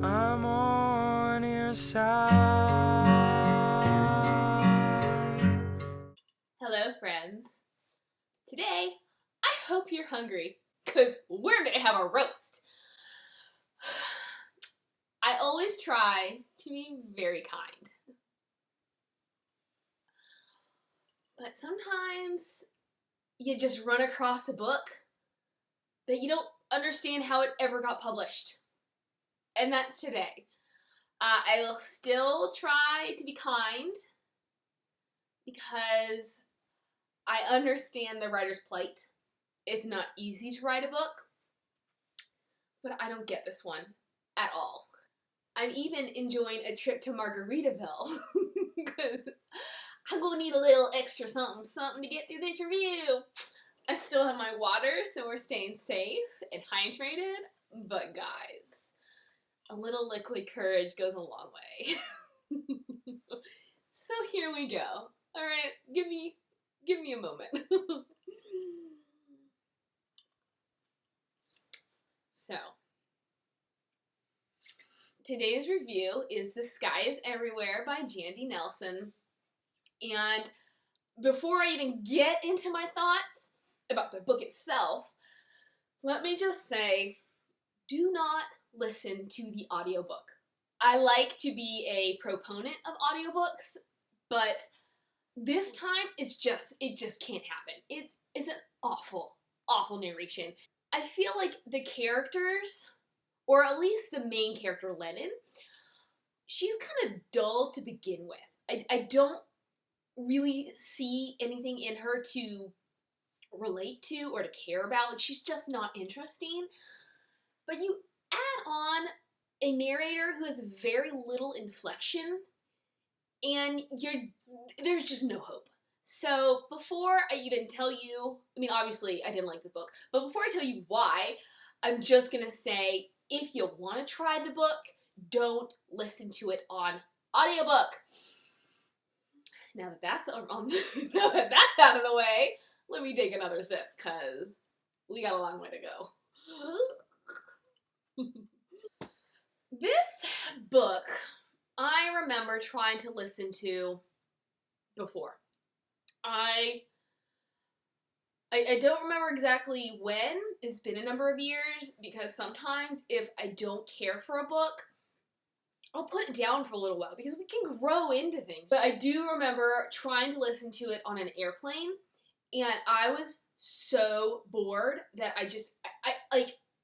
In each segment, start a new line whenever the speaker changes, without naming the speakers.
I'm on your side.
Hello, friends. Today, I hope you're hungry, because we're going to have a roast. I always try to be very kind. But sometimes you just run across a book that you don't understand how it ever got published. And that's today. I will still try to be kind because I understand the writer's plight. It's not easy to write a book, but I don't get this one at all. I'm even enjoying a trip to Margaritaville because I'm gonna need a little extra something to get through this review. I still have my water, so we're staying safe and hydrated, but guys, a little liquid courage goes a long way. So here we go. Alright, give me a moment. So, today's review is The Sky is Everywhere by Jandy Nelson. And before I even get into my thoughts about the book itself, let me just say, do not listen to the audiobook. I like to be a proponent of audiobooks, but this time it just can't happen. It's an awful narration. I feel like the characters, or at least the main character, Lennie, she's kind of dull to begin with. I don't really see anything in her to relate to or to care about. Like, she's just not interesting. But you add on a narrator who has very little inflection, and there's just no hope. So before I even tell you, I mean, obviously I didn't like the book, but before I tell you why, I'm just gonna say, if you want to try the book, don't listen to it on audiobook. Now that that's out of the way, let me take another sip, because we got a long way to go. This book, I remember trying to listen to before. I don't remember exactly when. It's been a number of years, because sometimes if I don't care for a book, I'll put it down for a little while, because we can grow into things. But I do remember trying to listen to it on an airplane, and I was so bored that I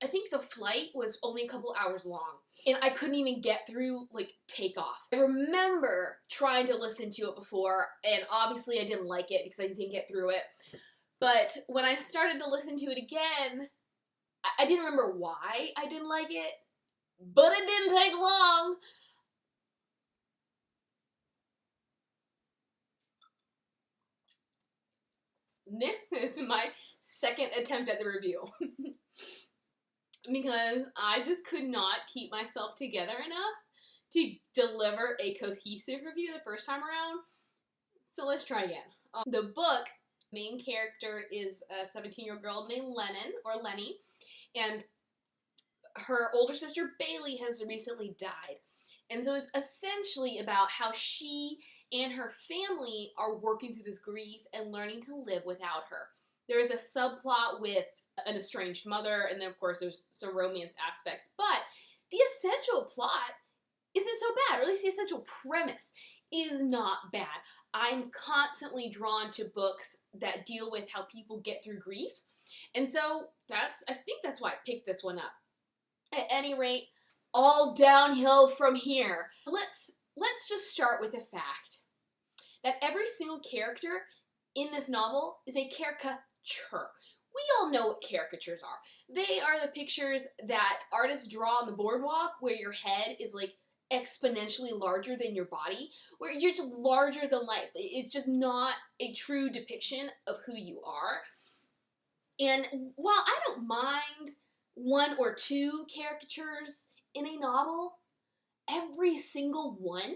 think the flight was only a couple hours long, and I couldn't even get through, takeoff. I remember trying to listen to it before, and obviously I didn't like it because I didn't get through it. But when I started to listen to it again, I didn't remember why I didn't like it, but it didn't take long. This is my second attempt at the review. Because I just could not keep myself together enough to deliver a cohesive review the first time around. So let's try again. The book, main character is a 17-year-old girl named Lennie, and her older sister Bailey has recently died. And so it's essentially about how she and her family are working through this grief and learning to live without her. There is a subplot with an estranged mother, and then of course there's some romance aspects, but the essential plot isn't so bad, or at least the essential premise is not bad. I'm constantly drawn to books that deal with how people get through grief, and so I think that's why I picked this one up. At any rate, all downhill from here. Let's just start with the fact that every single character in this novel is a caricature. We all know what caricatures are. They are the pictures that artists draw on the boardwalk, where your head is exponentially larger than your body, where you're just larger than life. It's just not a true depiction of who you are. And while I don't mind one or two caricatures in a novel, every single one,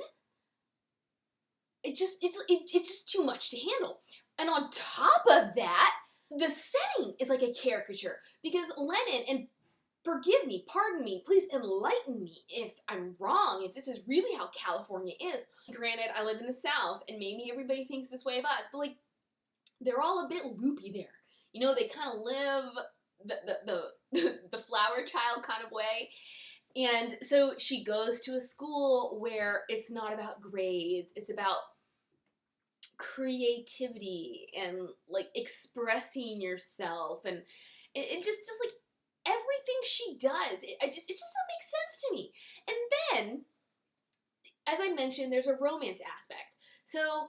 it's just too much to handle. And on top of that, the setting is like a caricature, because Lennie, and forgive me, pardon me, please enlighten me if I'm wrong, if this is really how California is. Granted, I live in the South, and maybe everybody thinks this way of us, but like, they're all a bit loopy there. You know, they kind of live the flower child kind of way. And so she goes to a school where it's not about grades, it's about creativity and like expressing yourself, and it just like everything she does, it just doesn't make sense to me. And then, as I mentioned, there's a romance aspect. So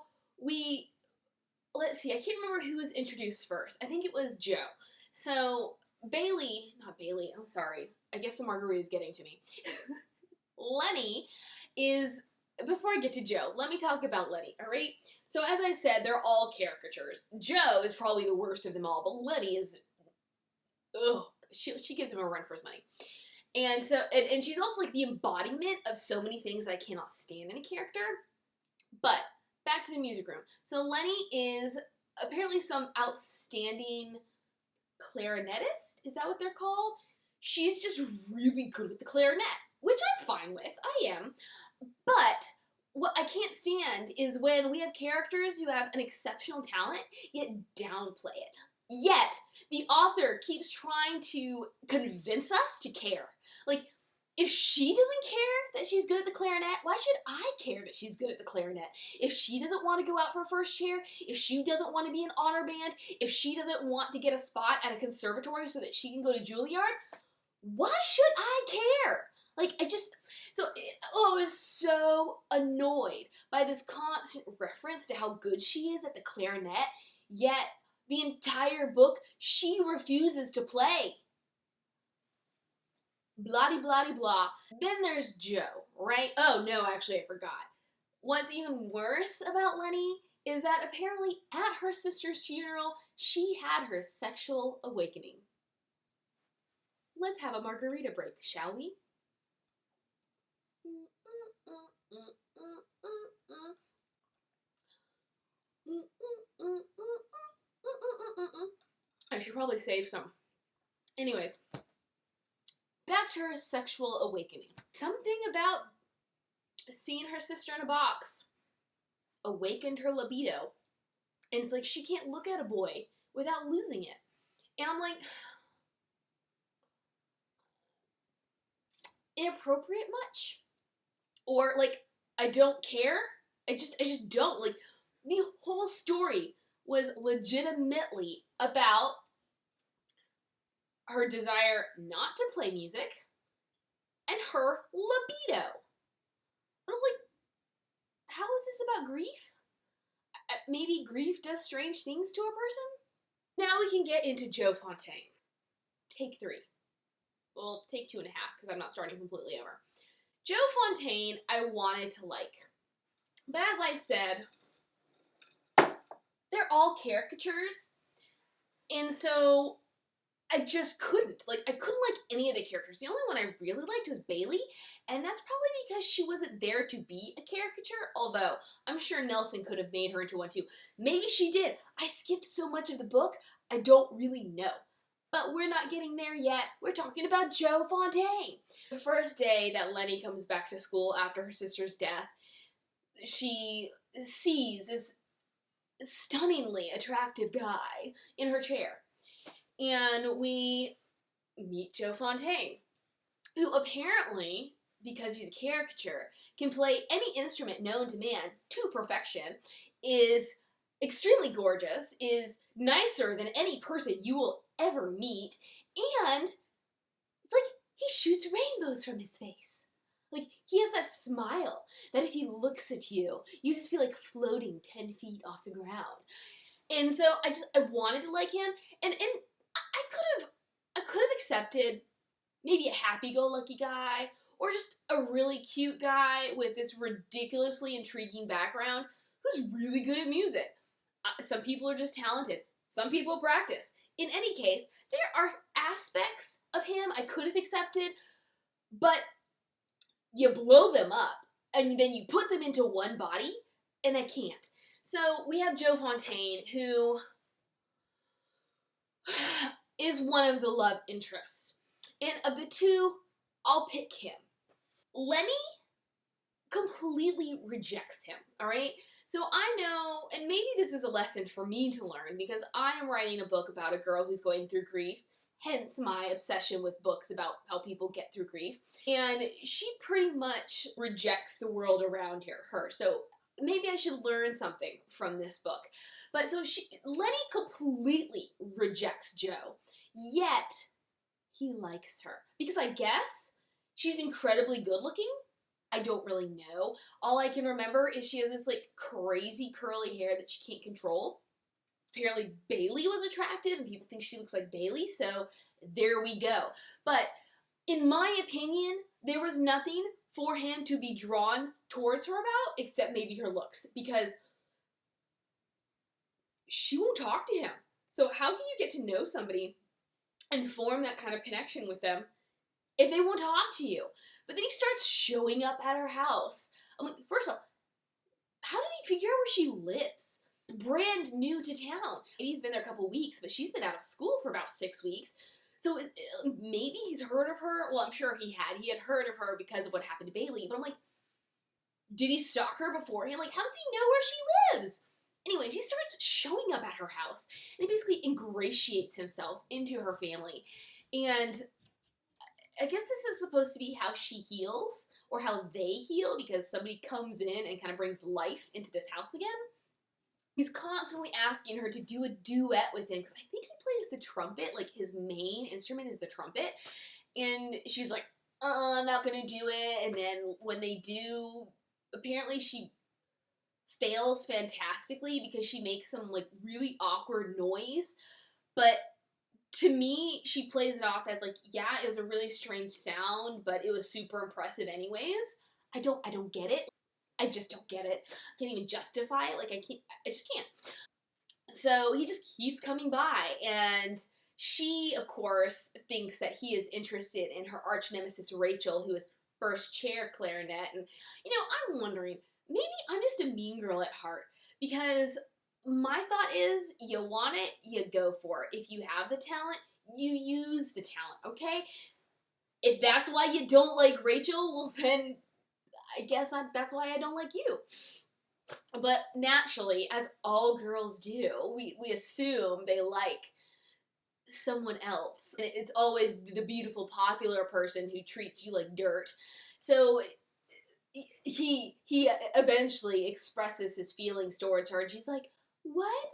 let's see, I can't remember who was introduced first. I think it was Joe. So not Bailey, I'm sorry. I guess the margarita is getting to me. Lennie is, before I get to Joe, let me talk about Lennie, all right? So as I said, they're all caricatures. Joe is probably the worst of them all, but Lennie is, she gives him a run for his money. And so, and she's also like the embodiment of so many things that I cannot stand in a character. But back to the music room. So Lennie is apparently some outstanding clarinetist. Is that what they're called? She's just really good with the clarinet, which I'm fine with. I am. But what I can't stand is when we have characters who have an exceptional talent, yet downplay it. Yet, the author keeps trying to convince us to care. Like, if she doesn't care that she's good at the clarinet, why should I care that she's good at the clarinet? If she doesn't want to go out for first chair, if she doesn't want to be in honor band, if she doesn't want to get a spot at a conservatory so that she can go to Juilliard, why should I care? Like, I was so annoyed by this constant reference to how good she is at the clarinet, yet the entire book she refuses to play. Blah-de-blah-de-blah. Then there's Joe, right? Oh, no, actually, I forgot. What's even worse about Lennie is that apparently at her sister's funeral, she had her sexual awakening. Let's have a margarita break, shall we? I should probably save some. Anyways, back to her sexual awakening. Something about seeing her sister in a box awakened her libido. And it's like she can't look at a boy without losing it. And I'm like, inappropriate much? Or like, I don't care? I just don't. Like, the whole story was legitimately about her desire not to play music and her libido. I was like, how is this about grief? Maybe grief does strange things to a person? Now we can get into Joe Fontaine. Take 3. Well, take 2.5, because I'm not starting completely over. Joe Fontaine, I wanted to like. But as I said, they're all caricatures. And so I just couldn't. Like, I couldn't like any of the characters. The only one I really liked was Bailey. And that's probably because she wasn't there to be a caricature. Although, I'm sure Nelson could have made her into one too. Maybe she did. I skipped so much of the book, I don't really know. But we're not getting there yet. We're talking about Joe Fontaine. The first day that Lennie comes back to school after her sister's death, she sees this stunningly attractive guy in her chair. And we meet Joe Fontaine, who apparently, because he's a caricature, can play any instrument known to man to perfection, is extremely gorgeous, is nicer than any person you will ever meet, and it's like he shoots rainbows from his face. Like, he has that smile that if he looks at you, you just feel like floating 10 feet off the ground. And so I wanted to like him, and I could have accepted maybe a happy-go-lucky guy, or just a really cute guy with this ridiculously intriguing background who's really good at music. Some people are just talented. Some people practice. In any case, there are aspects of him I could have accepted, but you blow them up, and then you put them into one body, and I can't. So we have Joe Fontaine, who is one of the love interests. And of the two, I'll pick him. Lennie completely rejects him, alright? So I know, and maybe this is a lesson for me to learn, because I am writing a book about a girl who's going through grief, hence my obsession with books about how people get through grief. And she pretty much rejects the world around her. So maybe I should learn something from this book. But so Lennie completely rejects Joe, yet he likes her. Because I guess she's incredibly good looking. I don't really know. All I can remember is she has this like crazy curly hair that she can't control. Apparently Bailey was attractive and people think she looks like Bailey, so there we go. But in my opinion, there was nothing for him to be drawn towards her about except maybe her looks, because she won't talk to him. So how can you get to know somebody and form that kind of connection with them if they won't talk to you? But then he starts showing up at her house. I'm like, first of all, how did he figure out where she lives? Brand new to town. He's been there a couple weeks, but she's been out of school for about 6 weeks. So maybe he's heard of her. Well, I'm sure he had. He had heard of her because of what happened to Bailey. But I'm like, did he stalk her beforehand? Like, how does he know where she lives? Anyways, he starts showing up at her house. And he basically ingratiates himself into her family. And I guess this is supposed to be how she heals, or how they heal, because somebody comes in and kind of brings life into this house again. He's constantly asking her to do a duet with him, because I think he plays the trumpet, like his main instrument is the trumpet. And she's like, I'm not gonna do it. And then when they do, apparently she fails fantastically because she makes some like really awkward noise. But to me, she plays it off as like, yeah, it was a really strange sound, but it was super impressive anyways. I don't get it. I just don't get it. I can't even justify it. Like, I just can't. So he just keeps coming by, and she, of course, thinks that he is interested in her arch nemesis Rachel, who is first chair clarinet. And, you know, I'm wondering, maybe I'm just a mean girl at heart, because my thought is, you want it, you go for it. If you have the talent, you use the talent, okay? If that's why you don't like Rachel, well then, I guess that's why I don't like you. But naturally, as all girls do, we assume they like someone else. And it's always the beautiful, popular person who treats you like dirt. So he eventually expresses his feelings towards her, and she's like, what?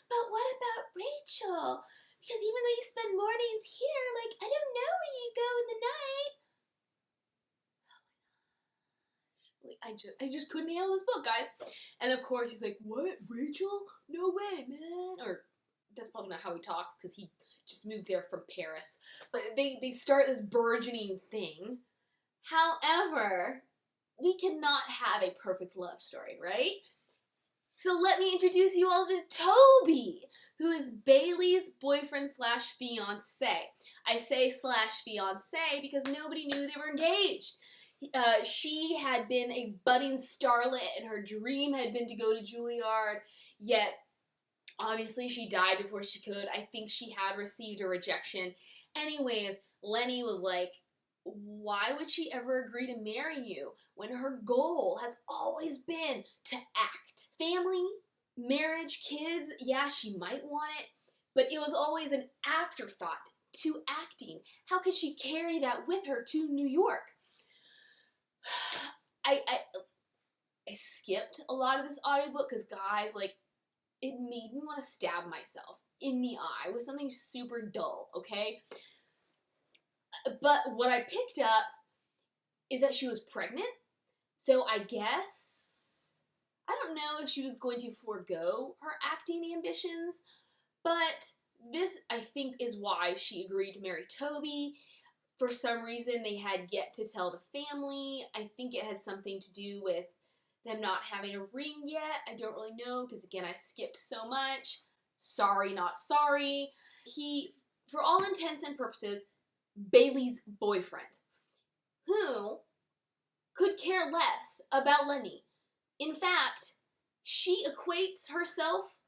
But what about Rachel? Because even though you spend mornings here, like, I don't know where you go in the night. I just couldn't handle this book, guys. And of course, he's like, what? Rachel? No way, man. Or that's probably not how he talks, because he just moved there from Paris. But they start this burgeoning thing. However, we cannot have a perfect love story, right? So let me introduce you all to Toby, who is Bailey's boyfriend slash fiancé. I say slash fiancé because nobody knew they were engaged. She had been a budding starlet, and her dream had been to go to Juilliard, yet obviously she died before she could. I think she had received a rejection. Anyways, Lennie was like, why would she ever agree to marry you when her goal has always been to act? Family, marriage, kids, yeah, she might want it, but it was always an afterthought to acting. How could she carry that with her to New York? I skipped a lot of this audiobook because, guys, like, it made me want to stab myself in the eye with something super dull, okay? But what I picked up is that she was pregnant, so I guess, I don't know if she was going to forego her acting ambitions, but this, I think, is why she agreed to marry Toby. For some reason, they had yet to tell the family. I think it had something to do with them not having a ring yet. I don't really know, because again, I skipped so much. Sorry, not sorry. He, for all intents and purposes, Bailey's boyfriend, who could care less about Lennie. In fact, she equates herself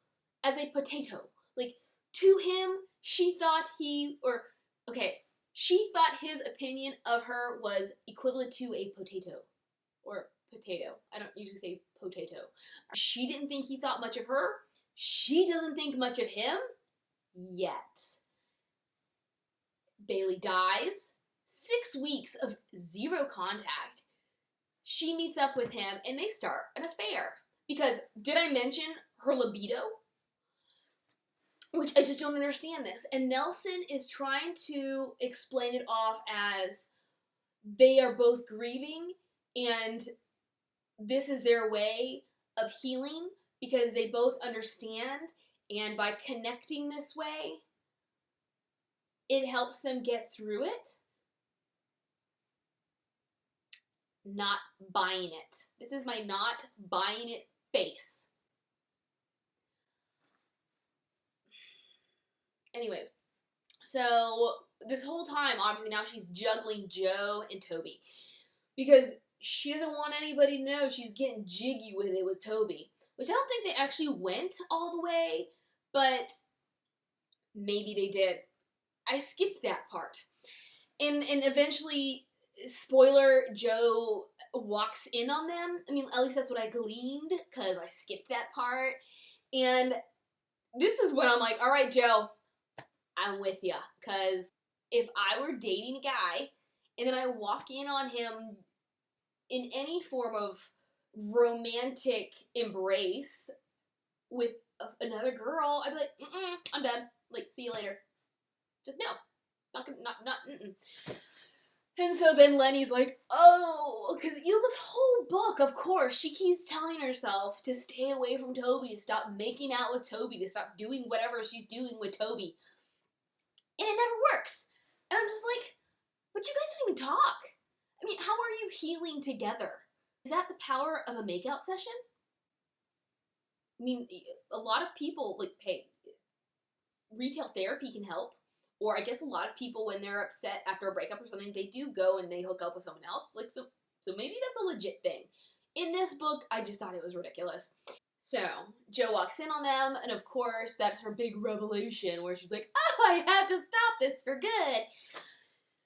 as a potato. Like, to him, she thought he, or, okay, She thought his opinion of her was equivalent to a potato. Or potato. I don't usually say potato. She didn't think he thought much of her. She doesn't think much of him yet. Bailey dies. 6 weeks of zero contact. She meets up with him and they start an affair. Because, did I mention her libido? Which I just don't understand this. And Nelson is trying to explain it off as they are both grieving and this is their way of healing because they both understand, and by connecting this way, it helps them get through it. Not buying it. This is my not buying it face. Anyways, so this whole time, obviously now she's juggling Joe and Toby because she doesn't want anybody to know she's getting jiggy with it with Toby, which I don't think they actually went all the way, but maybe they did. I skipped that part. And eventually, spoiler, Joe walks in on them. I mean, at least that's what I gleaned, because I skipped that part. And this is when I'm like, all right, Joe, I'm with ya. Because if I were dating a guy, and then I walk in on him in any form of romantic embrace with another girl, I'd be like, I'm done. Like, see you later. Just no. Not gonna, not. And so then Lennie's like, oh, because, this whole book, of course, she keeps telling herself to stay away from Toby, to stop making out with Toby, to stop doing whatever she's doing with Toby. And it never works. And I'm just like, but you guys don't even talk. I mean, how are you healing together? Is that the power of a makeout session? I mean, a lot of people, like, hey, retail therapy can help. Or I guess a lot of people, when they're upset after a breakup or something, they do go and they hook up with someone else. Like, so maybe that's a legit thing. In this book, I just thought it was ridiculous. So, Joe walks in on them, and of course, that's her big revelation, where she's like, oh, I have to stop this for good.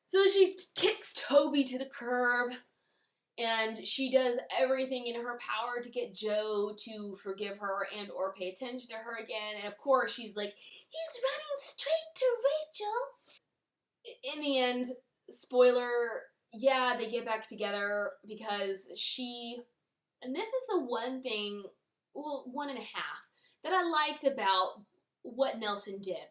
So she kicks Toby to the curb, and she does everything in her power to get Joe to forgive her and or pay attention to her again. And of course, she's like, he's running straight to Rachel. In the end, spoiler, yeah, they get back together because and this is the one thing, well, 1.5, that I liked about what Nelson did.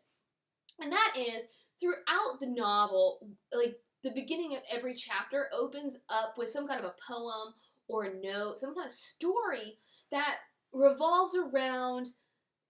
And that is, throughout the novel, like, the beginning of every chapter opens up with some kind of a poem or a note, some kind of story that revolves around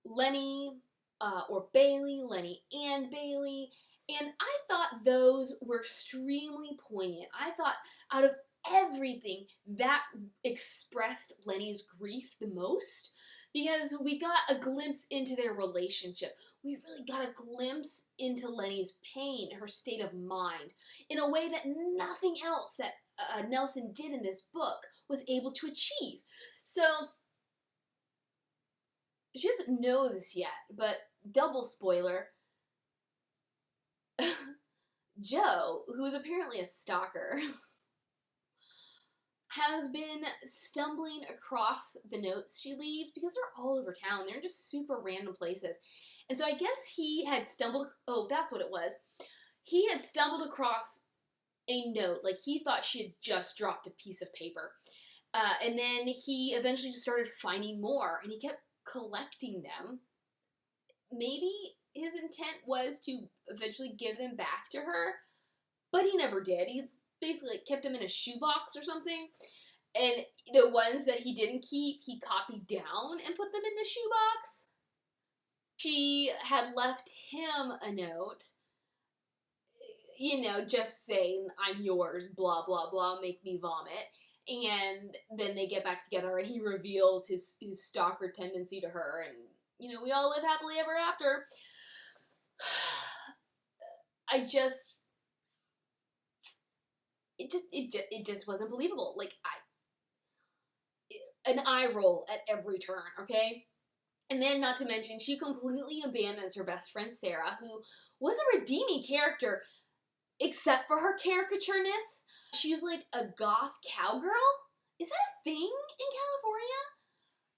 Lennie or Bailey, Lennie and Bailey, and I thought those were extremely poignant. I thought out of everything that expressed Lennie's grief the most, because we got a glimpse into their relationship. We really got a glimpse into Lennie's pain, her state of mind, in a way that nothing else that Nelson did in this book was able to achieve. So, she doesn't know this yet, but double spoiler, Joe, who is apparently a stalker, has been stumbling across the notes she leaves because they're all over town. They're just super random places. And so I guess he had that's what it was. He had stumbled across a note. Like, he thought she had just dropped a piece of paper. And then he eventually just started finding more, and he kept collecting them. Maybe his intent was to eventually give them back to her, but he never did. He basically kept them in a shoebox or something, and the ones that he didn't keep, he copied down and put them in the shoebox. She had left him a note, just saying, I'm yours, blah, blah, blah, make me vomit. And then they get back together, and he reveals his stalker tendency to her, and, we all live happily ever after. It just wasn't believable. Like, an eye roll at every turn, okay? And then, not to mention, she completely abandons her best friend, Sarah, who was a redeeming character. except for her caricatureness. She's like a goth cowgirl. Is that a thing in California?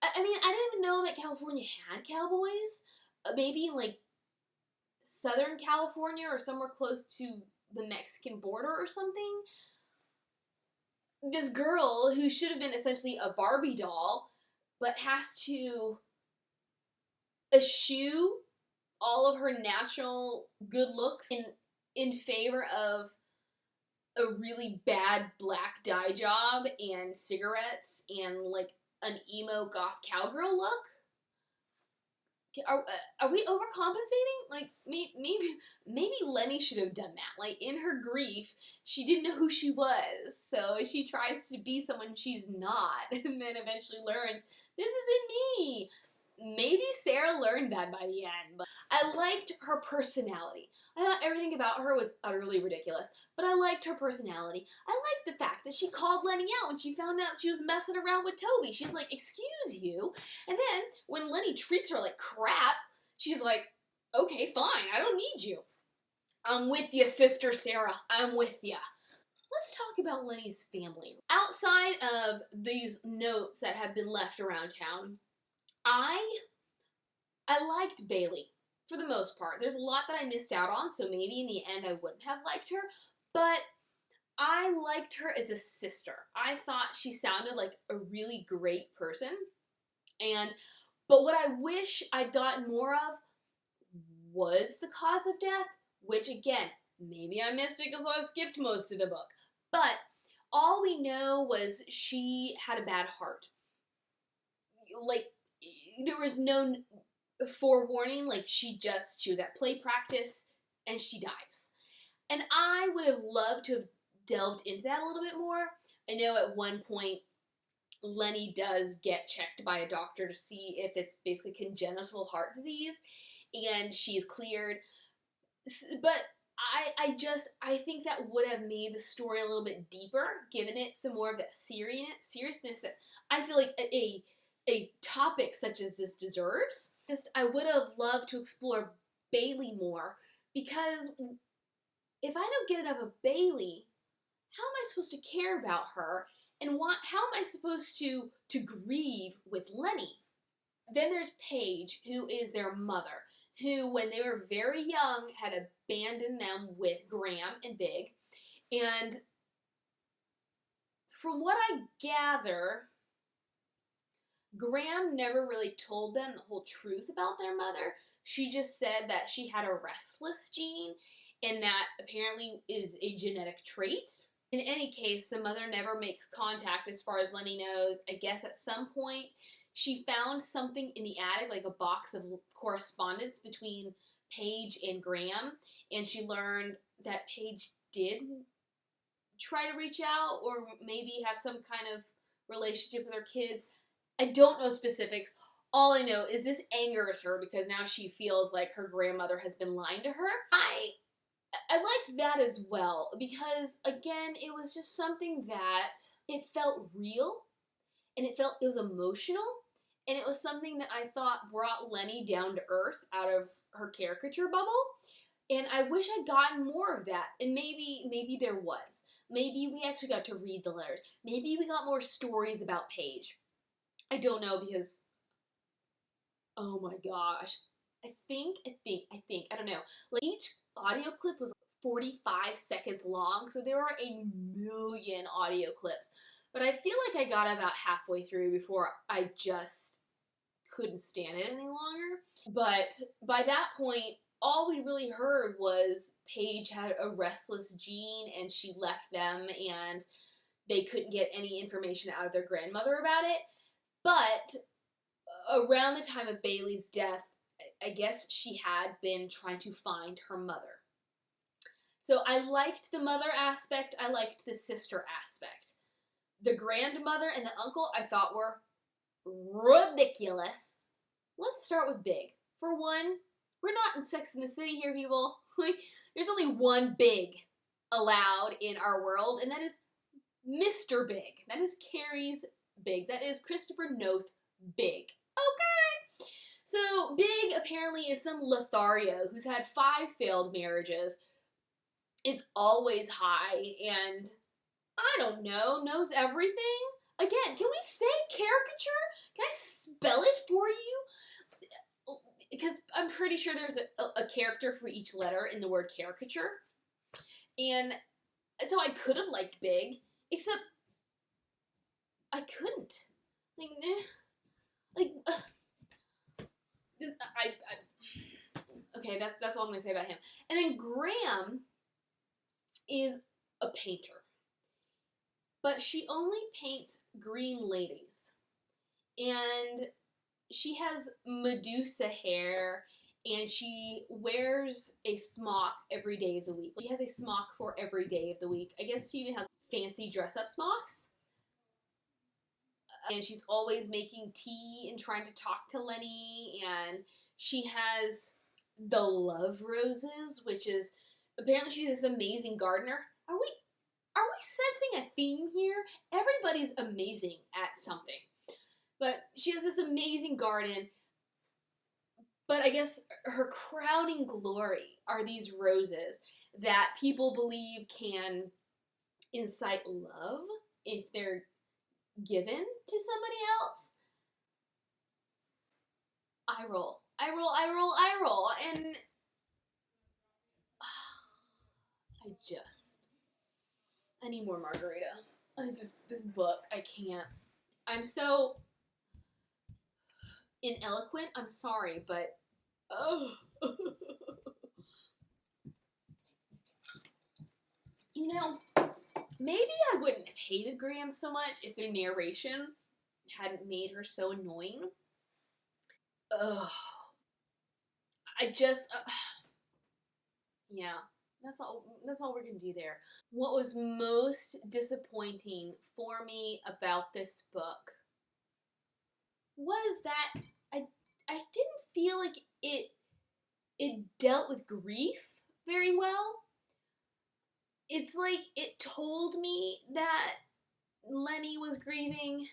I mean, I didn't even know that California had cowboys. Maybe in like Southern California or somewhere close to the Mexican border or something. This girl who should have been essentially a Barbie doll, but has to eschew all of her natural good looks in favor of a really bad black dye job and cigarettes and like an emo goth cowgirl look. Are we overcompensating? Like maybe Lennie should have done that. Like in her grief, she didn't know who she was, so she tries to be someone she's not, and then eventually learns this isn't me. Maybe Sarah learned that by the end, but I liked her personality. I thought everything about her was utterly ridiculous, but I liked her personality. I liked the fact that she called Lennie out when she found out she was messing around with Toby. She's like, excuse you. And then when Lennie treats her like crap, she's like, okay, fine, I don't need you. I'm with you, Sister Sarah. I'm with you. Let's talk about Lennie's family. Outside of these notes that have been left around town, I liked Bailey, for the most part. There's a lot that I missed out on, so maybe in the end I wouldn't have liked her, but I liked her as a sister. I thought she sounded like a really great person, but what I wish I'd gotten more of was the cause of death, which again, maybe I missed it because I skipped most of the book, but all we know was she had a bad heart. Like, there was no forewarning, like she was at play practice and she dies. And I would have loved to have delved into that a little bit more. I know at one point Lennie does get checked by a doctor to see if it's basically congenital heart disease, and she's cleared. But I think that would have made the story a little bit deeper, given it some more of that seriousness that I feel like a topic such as this deserves. I would have loved to explore Bailey more, because if I don't get enough of Bailey, how am I supposed to care about her, and how am I supposed to grieve with Lennie? Then there's Paige, who is their mother, who when they were very young had abandoned them with Graham and Big, and from what I gather, Graham never really told them the whole truth about their mother. She just said that she had a restless gene, and that apparently is a genetic trait. In any case, the mother never makes contact as far as Lennie knows. I guess at some point she found something in the attic, like a box of correspondence between Paige and Graham, and she learned that Paige did try to reach out or maybe have some kind of relationship with her kids. I don't know specifics. All I know is this angers her because now she feels like her grandmother has been lying to her. I like that as well, because again, it was just something that it felt real, and it was emotional, and it was something that I thought brought Lennie down to earth out of her caricature bubble. And I wish I'd gotten more of that, and maybe there was. Maybe we actually got to read the letters. Maybe we got more stories about Paige. I don't know, because, oh my gosh, I don't know. Like, each audio clip was 45 seconds long, so there were a million audio clips. But I feel like I got about halfway through before I just couldn't stand it any longer. But by that point, all we really heard was Paige had a restless gene and she left them and they couldn't get any information out of their grandmother about it. But around the time of Bailey's death, I guess she had been trying to find her mother. So I liked the mother aspect, I liked the sister aspect. The grandmother and the uncle I thought were ridiculous. Let's start with Big. For one, we're not in Sex and the City here, people. There's only one Big allowed in our world, and that is Mr. Big. That is Carrie's Big. That is Christopher Noth Big. Okay. So Big apparently is some Lothario who's had 5 failed marriages, is always high and, I don't know, knows everything. Again, can we say caricature? Can I spell it for you? Because I'm pretty sure there's a character for each letter in the word caricature. And so I could have liked Big, except I couldn't. This, okay, that's all I'm gonna say about him. And then Graham is a painter, but she only paints green ladies, and she has Medusa hair, and she wears a smock every day of the week. She has a smock for every day of the week. I guess she even has fancy dress-up smocks. And she's always making tea and trying to talk to Lennie, and she has the love roses, which is, apparently she's this amazing gardener. Are we sensing a theme here? Everybody's amazing at something. But she has this amazing garden, but I guess her crowning glory are these roses that people believe can incite love if they're given to somebody else. I roll, and I need more margarita. This book, I can't. I'm so ineloquent, I'm sorry, but, oh. You know, maybe I wouldn't have hated Graham so much if their narration hadn't made her so annoying. Ugh. Yeah, that's all we're gonna do there. What was most disappointing for me about this book was that I didn't feel like it dealt with grief very well. It's like it told me that Lennie was grieving,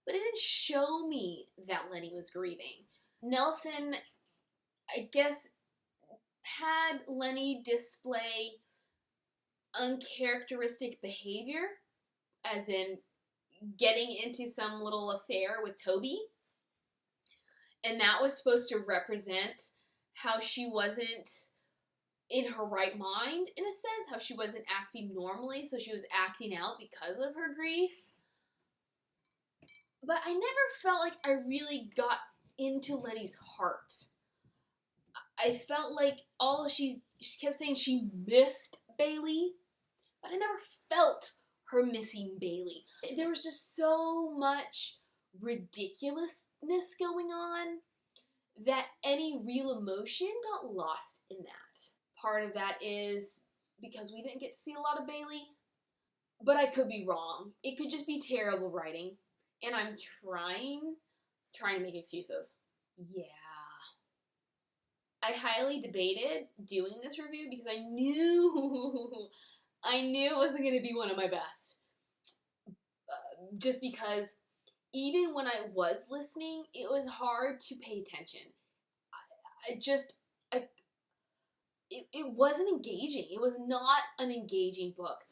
but it didn't show me that Lennie was grieving. Nelson, I guess, had Lennie display uncharacteristic behavior, as in getting into some little affair with Toby. And that was supposed to represent how she wasn't in her right mind, in a sense, how she wasn't acting normally, so she was acting out because of her grief. But I never felt like I really got into Lennie's heart. I felt like she kept saying she missed Bailey, but I never felt her missing Bailey. There was just so much ridiculousness going on that any real emotion got lost in that. Part of that is because we didn't get to see a lot of Bailey, but I could be wrong. It could just be terrible writing, and I'm trying to make excuses. Yeah. I highly debated doing this review because I knew it wasn't going to be one of my best. Just because even when I was listening, it was hard to pay attention. It wasn't engaging. It was not an engaging book.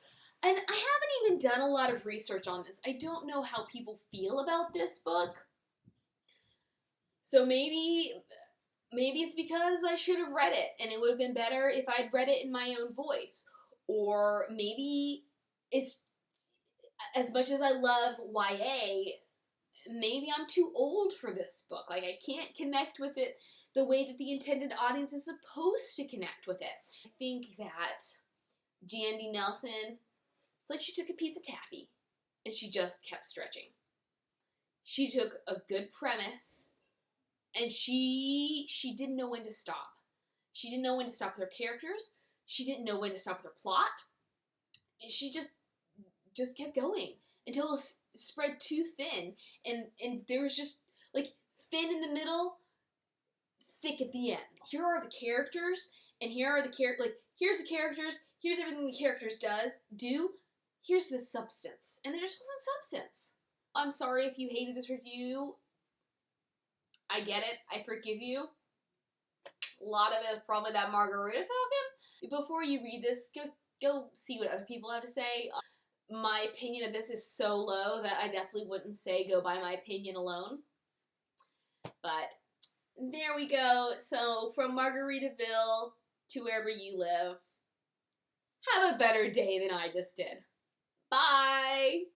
And I haven't even done a lot of research on this. I don't know how people feel about this book. So maybe it's because I should have read it, and it would have been better if I'd read it in my own voice. Or maybe it's, as much as I love YA, maybe I'm too old for this book. Like, I can't connect with it the way that the intended audience is supposed to connect with it. I think that Jandy Nelson, it's like she took a piece of taffy and she just kept stretching. She took a good premise and she didn't know when to stop. She didn't know when to stop with her characters. She didn't know when to stop with her plot. And she just kept going until it was spread too thin, and there was just like thin in the middle, thick at the end. Here are the characters, and here's the characters, here's everything the characters do, here's the substance. And there just wasn't substance. I'm sorry if you hated this review. I get it. I forgive you. A lot of it is probably that margarita talking. Before you read this, go go see what other people have to say. My opinion of this is so low that I definitely wouldn't say go by my opinion alone. But there we go. So from Margaritaville to wherever you live, have a better day than I just did. Bye!